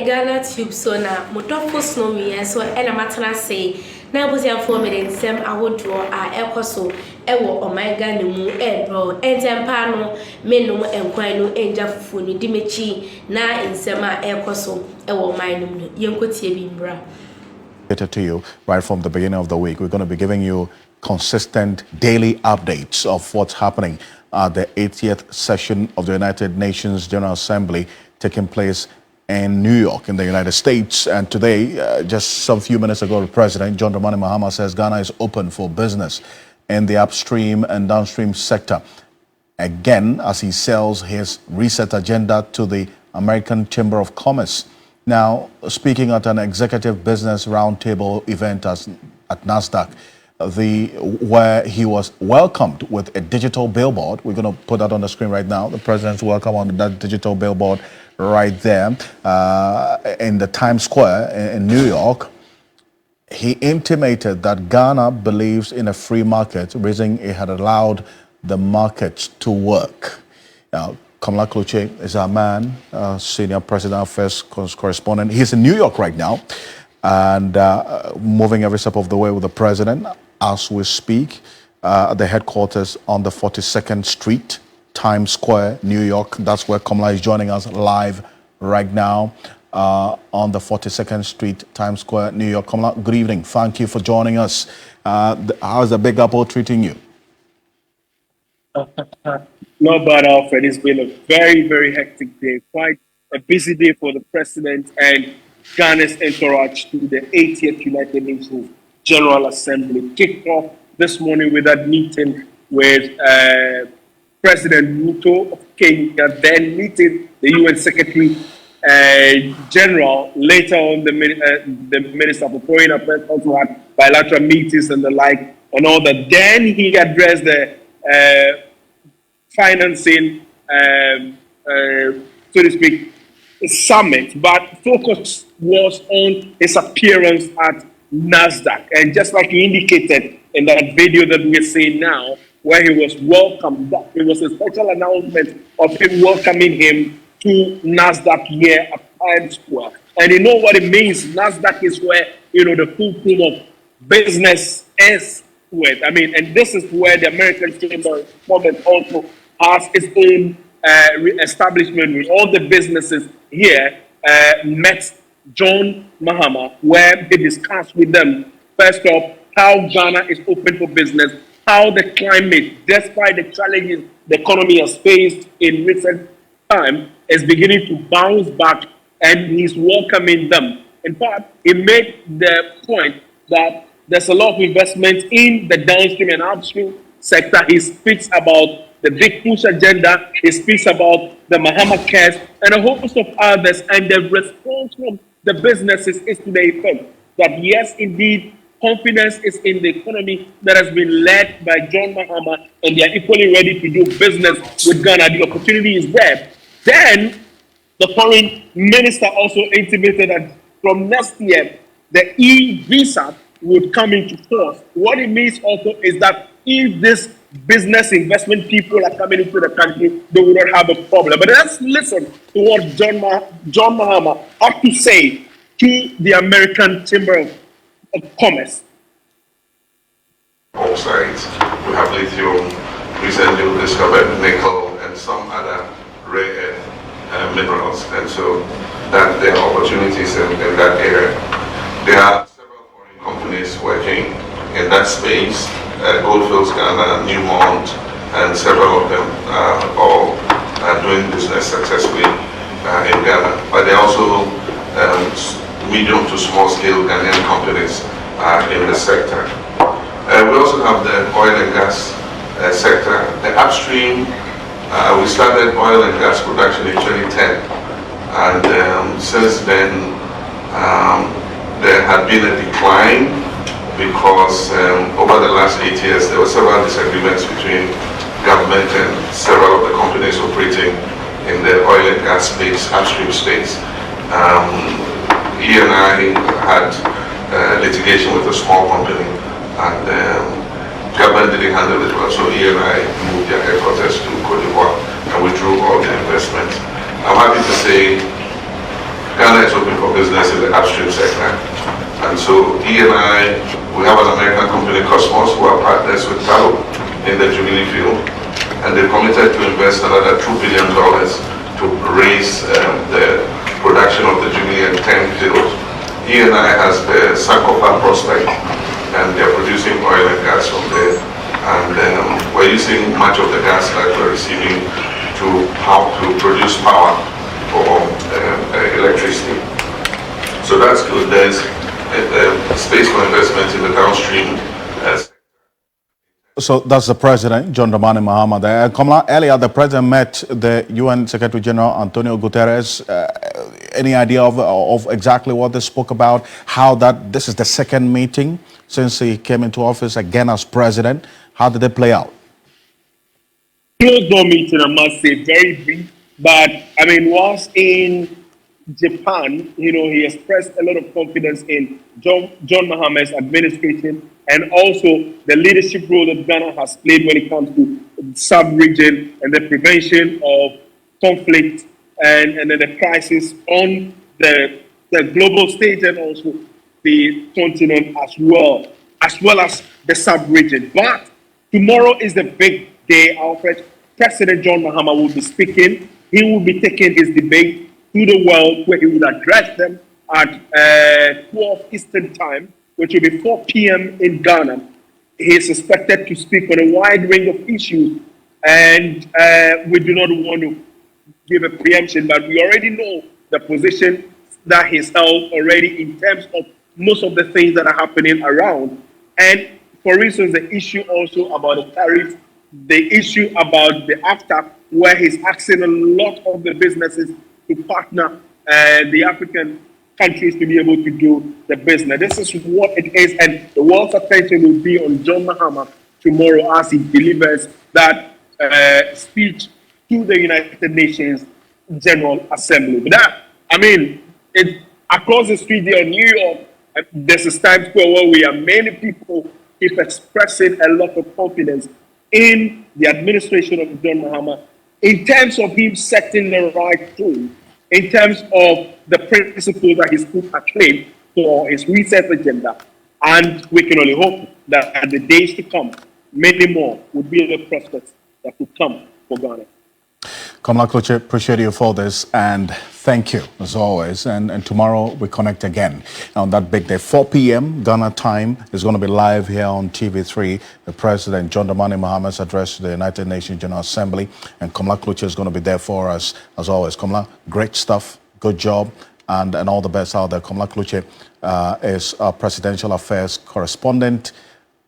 Ghanatube so na motofo no me so e na matana say na abusiafo me den sem awodro a ekoso e wo omega ne mu e bro entempa no menum enkwan no enja fufu ni dimechi na nsem a ekoso e wo manum no yenkotie bi mbra. To you right from the beginning of the week. We're going to be giving you consistent daily updates of what's happening at the 80th session of the United Nations General Assembly taking place in New York in the United States. And today, just some few minutes ago, the President, John Dramani Mahama, says Ghana is open for business in the upstream and downstream sector. Again, as he sells his reset agenda to the American Chamber of Commerce. Now, speaking at an executive business roundtable event at NASDAQ, where he was welcomed with a digital billboard. We're going to put that on the screen right now. The president's welcome on that digital billboard right there in the Times Square in New York. He intimated that Ghana believes in a free market, reasoning it had allowed the markets to work. Now, Kamala Kluche is our man, senior president affairs correspondent. He's in New York right now and moving every step of the way with the president as we speak at the headquarters on the 42nd Street, Times Square, New York. That's where Kamala is joining us live right now on the 42nd Street, Times Square, New York. Kamala, good evening. Thank you for joining us. How's the Big Apple treating you? Not bad, Alfred. It's been a very, very hectic day. Quite a busy day for the president and Ghana's entourage to the 80th United Nations General Assembly. Kicked off this morning with that meeting with President Ruto of Kenya, then meeting the UN Secretary General. Later on, the Minister for Foreign Affairs also had bilateral meetings and the like and all that. Then he addressed the financing, so to speak, summit, but focus was on his appearance at NASDAQ. And just like he indicated in that video that we're seeing now, where he was welcomed, it was a special announcement of him welcoming him to NASDAQ here at Times Square. And you know what it means? NASDAQ is where, the fulcrum of business is with. I mean, and this is where the American Chamber of Commerce also has its own establishment with all the businesses here. Met John Mahama, where he discussed with them, first off, how Ghana is open for business, how the climate, despite the challenges the economy has faced in recent time, is beginning to bounce back, and he's welcoming them. In fact, he made the point that there's a lot of investment in the downstream and upstream sector. He speaks about the big push agenda. He speaks about the Mahama cares and a whole host of others. And the response from the businesses is to the effect that, yes, indeed, confidence is in the economy that has been led by John Mahama, and they are equally ready to do business with Ghana. The opportunity is there. Then the foreign minister also intimated that from next year, the e-visa would come into force. What it means also is that if this business investment people are coming into the country, they will not have a problem. But let's listen to what John Mahama had to say to the American Chamber of Commerce. All sides, we have lithium, recently discovered nickel, and some other rare earth minerals. And so that there are opportunities in that area. There are several foreign companies working in that space. Goldfields Ghana, Newmont, and several of them all doing business successfully in Ghana. But there are also medium to small scale Ghanaian companies in the sector. We also have the oil and gas sector. The upstream, we started oil and gas production in 2010. And since then, there had been a decline because over the last 8 years, there were several disagreements between government and several of the companies operating in the oil and gas space, upstream space. E&I had litigation with a small company, and government didn't handle it well, so E&I moved their headquarters to Cote d'Ivoire and withdrew all the investments. I'm happy to say Ghana is open business in the upstream segment. And so he and I, we have an American company, Cosmos, who are partners with Tallow in the Jubilee field, and they committed to invest another $2 billion to raise the production of the Jubilee and 10 field. He and I has the Sankofa prospect, and they're producing oil and gas from there. And we're using much of the gas that we're receiving to produce power for electricity. So that's good. There's space for investment in the downstream. So that's the president, John Dramani Mahama there. Kamala, earlier the president met the UN Secretary General Antonio Guterres. Any idea of exactly what they spoke about? How this is the second meeting since he came into office again as president. How did it play out? Closed door meeting, I must say, very brief. But I mean, whilst in Japan, he expressed a lot of confidence in John Mahama's administration and also the leadership role that Ghana has played when it comes to the sub-region and the prevention of conflict and then the crisis on the global stage and also the continent as well as the sub-region. But tomorrow is the big day, Alfred. President John Mahama will be speaking. He will be taking his debate to the world, where he will address them at 12 Eastern Time, which will be 4 p.m. in Ghana. He is expected to speak on a wide range of issues, and we do not want to give a preemption, but we already know the position that he's held already in terms of most of the things that are happening around. And for instance, the issue also about the tariffs, the issue about the AFTA, where he's asking a lot of the businesses to partner the African countries to be able to do the business. This is what it is, and the world's attention will be on John Mahama tomorrow as he delivers that speech to the United Nations General Assembly. But across the street there in New York, there's a Times Square where many people keep expressing a lot of confidence in the administration of John Mahama, in terms of him setting the right tone, in terms of the principles that he's put acclaim for his research agenda. And we can only hope that in the days to come, many more would be the prospects that would come for Ghana. Kamala Kluche, appreciate you for this, and thank you as always. And tomorrow we connect again on that big day, 4 p.m. Ghana time is going to be live here on TV3. The President John Dramani Mahama's address to the United Nations General Assembly, and Kamala Kluche is going to be there for us as always. Kamala, great stuff, good job, and all the best out there. Kamala Kluche is our presidential affairs correspondent,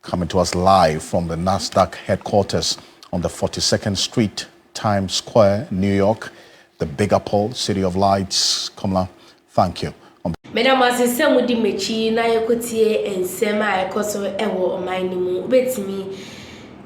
coming to us live from the NASDAQ headquarters on the 42nd Street, Times Square, New York, the Big Apple, City of Lights. Kamala, thank you. Madam, as I said, we did na yekotie ensema ekoso ewo omanimu betimi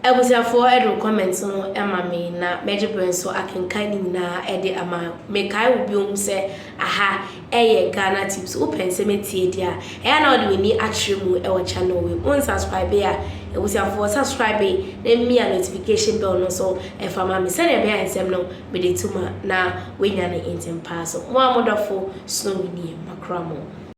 ebusafo edo comments no emame na mejibre so akenkan na ede ama mekai obi ohun se aha eye Ghanatube so penseme tie dia e na ode ni atremu ewo channel we unsubscribe ya ebusafo subscribe na mi notification bell no so e fama me send e be ensem no me de tuma na wenya na intempa so mo amodofo snow ni makramo.